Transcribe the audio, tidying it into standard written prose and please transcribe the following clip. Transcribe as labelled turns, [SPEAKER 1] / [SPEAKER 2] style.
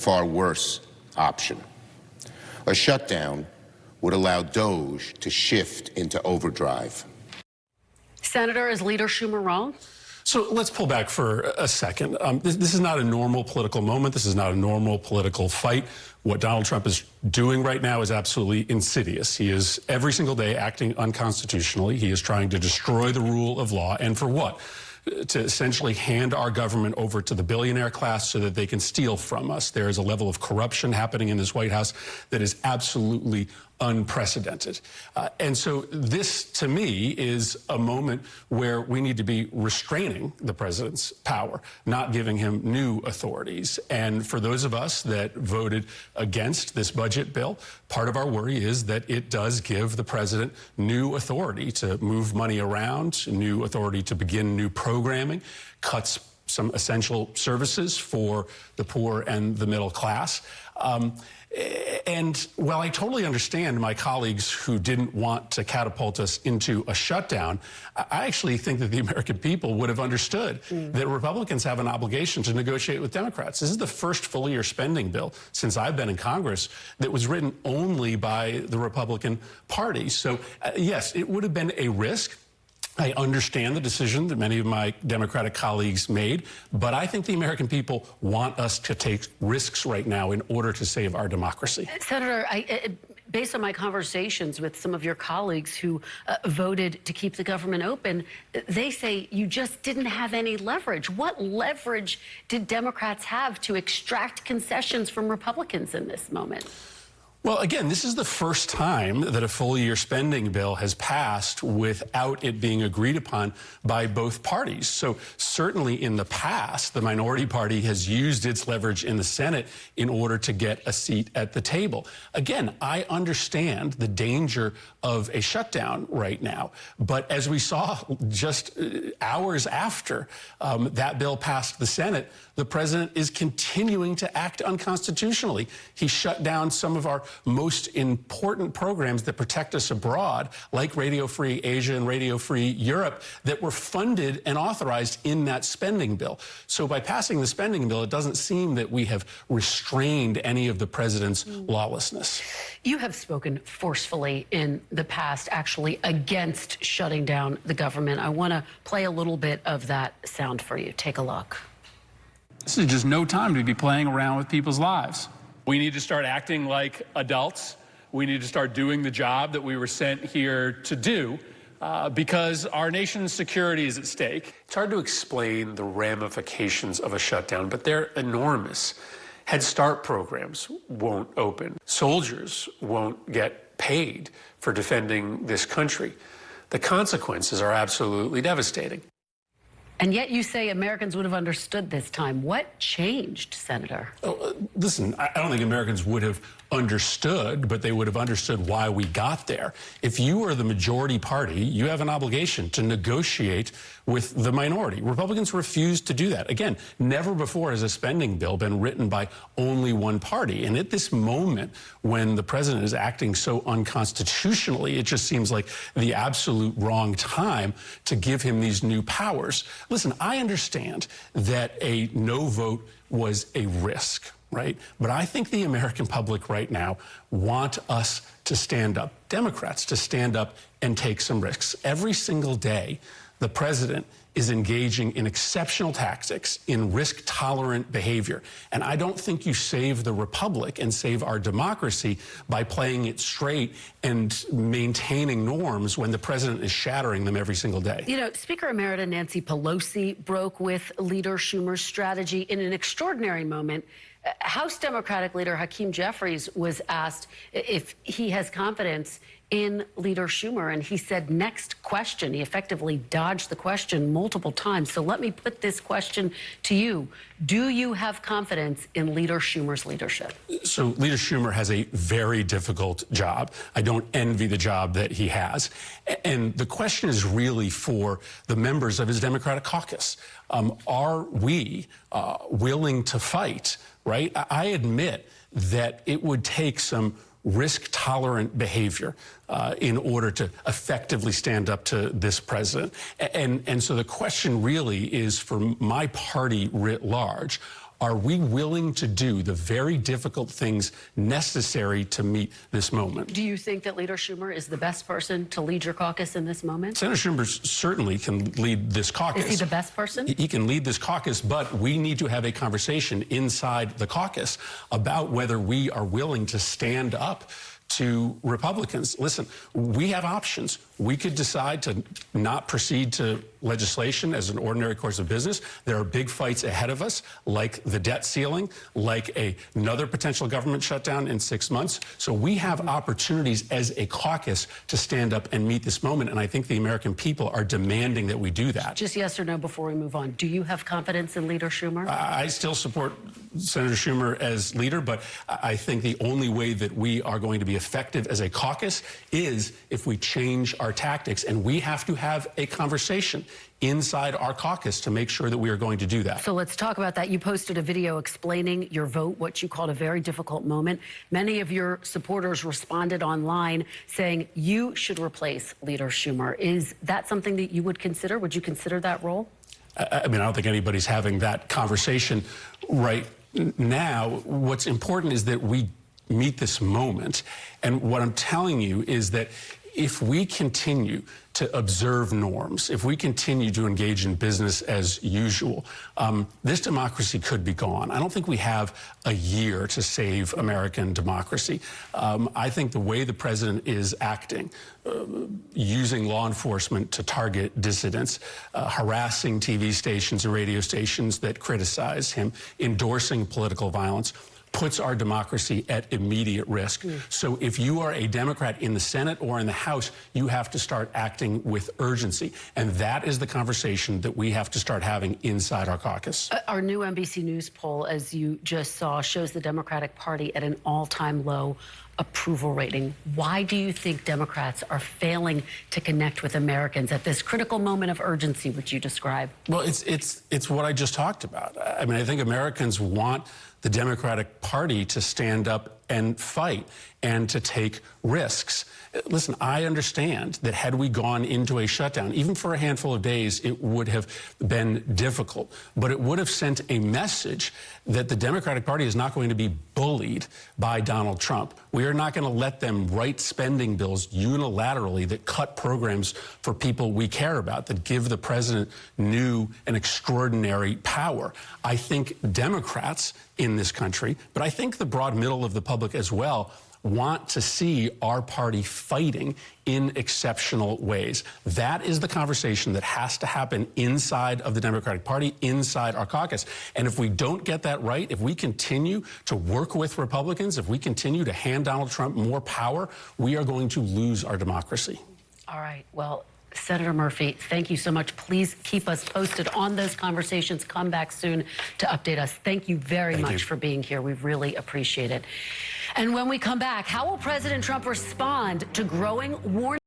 [SPEAKER 1] far worse option. A shutdown would allow DOJ to shift into overdrive.
[SPEAKER 2] Senator, is Leader Schumer wrong?
[SPEAKER 3] So let's pull back for a second. This is not a normal political moment. This is not a normal political fight. What Donald Trump is doing right now is absolutely insidious. He is every single day acting unconstitutionally. He is trying to destroy the rule of law. And for what? To essentially hand our government over to the billionaire class so that they can steal from us. There is a level of corruption happening in this White House that is absolutely unprecedented. And so this, to me, is a moment where we need to be restraining the president's power, not giving him new authorities. And for those of us that voted against this budget bill, part of our worry is that it does give the president new authority to move money around, new authority to begin new programming, cuts some essential services for the poor and the middle class. And while I totally understand my colleagues who didn't want to catapult us into a shutdown, I actually think that the American people would have understood that Republicans have an obligation to negotiate with Democrats. This is the first full-year spending bill since I've been in Congress that was written only by the Republican Party. So, yes, it would have been a risk. I understand the decision that many of my Democratic colleagues made, but I think the American people want us to take risks right now in order to save our democracy.
[SPEAKER 2] Senator, based on my conversations with some of your colleagues who voted to keep the government open, they say you just didn't have any leverage. What leverage did Democrats have to extract concessions from Republicans in this moment?
[SPEAKER 3] Well, again, this is the first time that a full-year spending bill has passed without it being agreed upon by both parties. So certainly in the past, the minority party has used its leverage in the Senate in order to get a seat at the table. Again, I understand the danger of a shutdown right now. But as we saw just hours after that bill passed the Senate, the president is continuing to act unconstitutionally. He shut down some of our most important programs that protect us abroad, like Radio Free Asia and Radio Free Europe, that were funded and authorized in that spending bill. So by passing the spending bill, it doesn't seem that we have restrained any of the president's lawlessness.
[SPEAKER 2] You have spoken forcefully in the past, actually, against shutting down the government. I want to play a little bit of that sound for you. Take a look.
[SPEAKER 4] This is just no time to be playing around with people's lives. We need to start acting like adults. We need to start doing the job that we were sent here to do because our nation's security is at stake.
[SPEAKER 3] It's hard to explain the ramifications of a shutdown, but they're enormous. Head Start programs won't open. Soldiers won't get paid for defending this country. The consequences are absolutely devastating.
[SPEAKER 2] And yet you say Americans would have understood this time. What changed, Senator?
[SPEAKER 3] Listen, I don't think Americans would have understood, but they would have understood why we got there. If you are the majority party, you have an obligation to negotiate with the minority. Republicans refused to do that. Again, never before has a spending bill been written by only one party. And at this moment, when the president is acting so unconstitutionally, it just seems like the absolute wrong time to give him these new powers. Listen, I understand that a no vote was a risk, right? But I think the American public right now want us to stand up, Democrats to stand up and take some risks. Every single day, the president is engaging in exceptional tactics, in risk-tolerant behavior. And I don't think you save the republic and save our democracy by playing it straight and maintaining norms when the president is shattering them every single day.
[SPEAKER 2] You know, Speaker Emerita Nancy Pelosi broke with Leader Schumer's strategy in an extraordinary moment. House Democratic leader Hakeem Jeffries was asked if he has confidence in Leader Schumer, and he said, next question. He effectively dodged the question multiple times. So let me put this question to you. Do you have confidence in Leader Schumer's leadership?
[SPEAKER 3] So Leader Schumer has a very difficult job. I don't envy the job that he has. And the question is really for the members of his Democratic caucus. Are we willing to fight, right? I admit that it would take some risk-tolerant behavior in order to effectively stand up to this president. And so the question really is for my party writ large, Are we willing to do the very difficult things necessary to meet this moment?
[SPEAKER 2] Do you think that Leader Schumer is the best person to lead your caucus in this moment?
[SPEAKER 3] Senator Schumer certainly can lead this caucus.
[SPEAKER 2] Is he the best person?
[SPEAKER 3] He can lead this caucus, but we need to have a conversation inside the caucus about whether we are willing to stand up to Republicans. Listen, we have options. We could decide to not proceed to legislation as an ordinary course of business. There are big fights ahead of us, like the debt ceiling, like another potential government shutdown in 6 months. So we have opportunities as a caucus to stand up and meet this moment, and I think the American people are demanding that we do that.
[SPEAKER 2] Just yes or no before we move on. Do you have confidence in Leader Schumer?
[SPEAKER 3] I still support Senator Schumer as leader, but I think the only way that we are going to be effective as a caucus is if we change our tactics, and we have to have a conversation inside our caucus to make sure that we are going to do that.
[SPEAKER 2] So let's talk about that. You posted a video explaining your vote, what you called a very difficult moment. Many of your supporters responded online saying you should replace Leader Schumer. Is that something that you would consider? Would you consider that role?
[SPEAKER 3] I mean, I don't think anybody's having that conversation right now. What's important is that we meet this moment. And what I'm telling you is that if we continue to observe norms, if we continue to engage in business as usual, this democracy could be gone. I don't think we have a year to save American democracy. I think the way the president is acting, using law enforcement to target dissidents, harassing TV stations and radio stations that criticize him, endorsing political violence, puts our democracy at immediate risk. So if you are a Democrat in the Senate or in the House, you have to start acting with urgency. And that is the conversation that we have to start having inside our caucus.
[SPEAKER 2] Our new NBC News poll, as you just saw, shows the Democratic Party at an all-time low approval rating. Why do you think Democrats are failing to connect with Americans at this critical moment of urgency, which you describe?
[SPEAKER 3] Well, it's what I just talked about. I mean, I think Americans want the Democratic Party to stand up and fight and to take risks. Listen, I understand that had we gone into a shutdown, even for a handful of days, it would have been difficult. But it would have sent a message that the Democratic Party is not going to be bullied by Donald Trump. We are not going to let them write spending bills unilaterally that cut programs for people we care about, that give the president new and extraordinary power. I think Democrats in this country, but I think the broad middle of the public as well, want to see our party fighting in exceptional ways. That is the conversation that has to happen inside of the Democratic Party, inside our caucus. And if we don't get that right, if we continue to work with Republicans, if we continue to hand Donald Trump more power, we are going to lose our democracy.
[SPEAKER 2] All right. Well, Senator Murphy, thank you so much. Please keep us posted on those conversations. Come back soon to update us. Thank you very much for being here. We really appreciate it. And when we come back, how will President Trump respond to growing warnings